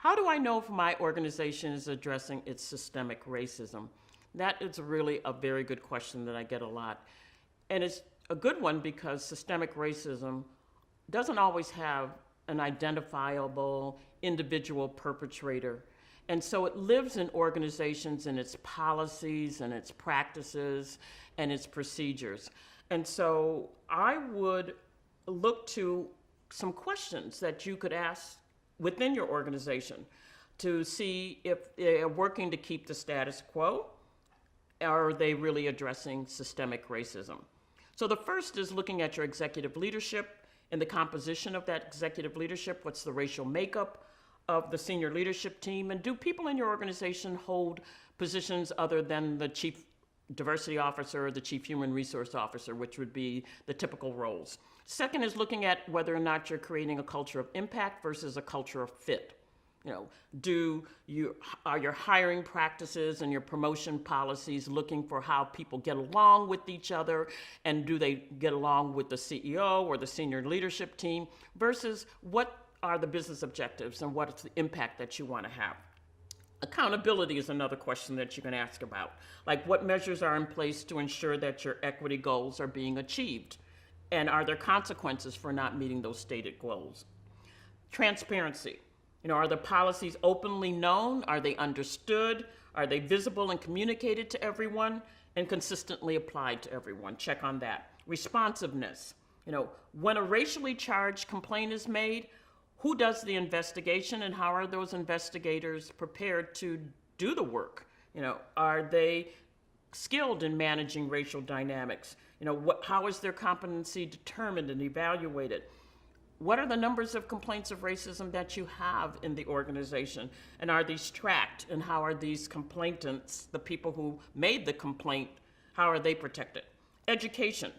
How do I know if my organization is addressing its systemic racism? That is really a very good question that I get a lot. And it's a good one because systemic racism doesn't always have an identifiable individual perpetrator. And so it lives in organizations and its policies and its practices and its procedures. And so I would look to some questions that you could ask within your organization to see if they're working to keep the status quo. Are they really addressing systemic racism? So the first is looking at your executive leadership and the composition of that executive leadership. What's the racial makeup of the senior leadership team? And do people in your organization hold positions other than the chief diversity officer or the chief human resource officer, which would be the typical roles? Second is looking at whether or not you're creating a culture of impact versus a culture of fit. Are your hiring practices and your promotion policies looking for how people get along with each other, and do they get along with the CEO or the senior leadership team, versus what are the business objectives and what is the impact that you want to have? Accountability is another question that you can ask about. Like, what measures are in place to ensure that your equity goals are being achieved? And are there consequences for not meeting those stated goals? Transparency. Are the policies openly known? Are they understood? Are they visible and communicated to everyone and consistently applied to everyone? Check on that. Responsiveness. When a racially charged complaint is made, who does the investigation and how are those investigators prepared to do the work? Are they skilled in managing racial dynamics? How is their competency determined and evaluated? What are the numbers of complaints of racism that you have in the organization? And are these tracked? And how are these complainants, the people who made the complaint, how are they protected? Education.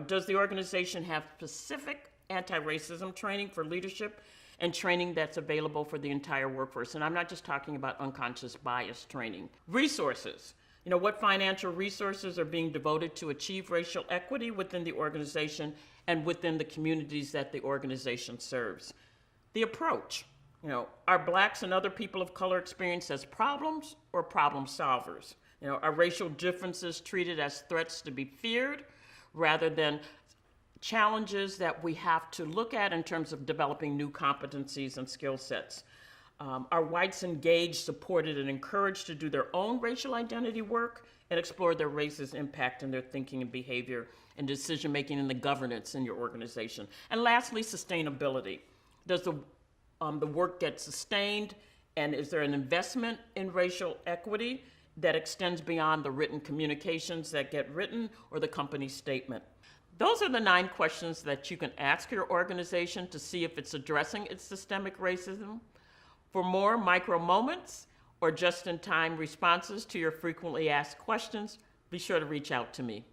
Does the organization have specific anti-racism training for leadership and training that's available for the entire workforce? And I'm not just talking about unconscious bias training. Resources. What financial resources are being devoted to achieve racial equity within the organization and within the communities that the organization serves? The approach. Are Blacks and other people of color experienced as problems or problem solvers? Are racial differences treated as threats to be feared rather than challenges that we have to look at in terms of developing new competencies and skill sets? Are whites engaged, supported, and encouraged to do their own racial identity work and explore their race's impact in their thinking and behavior and decision-making and the governance in your organization? And lastly, sustainability. Does the work get sustained, and is there an investment in racial equity that extends beyond the written communications that get written or the company statement? Those are the 9 questions that you can ask your organization to see if it's addressing its systemic racism. For more micro moments or just-in-time responses to your frequently asked questions, be sure to reach out to me.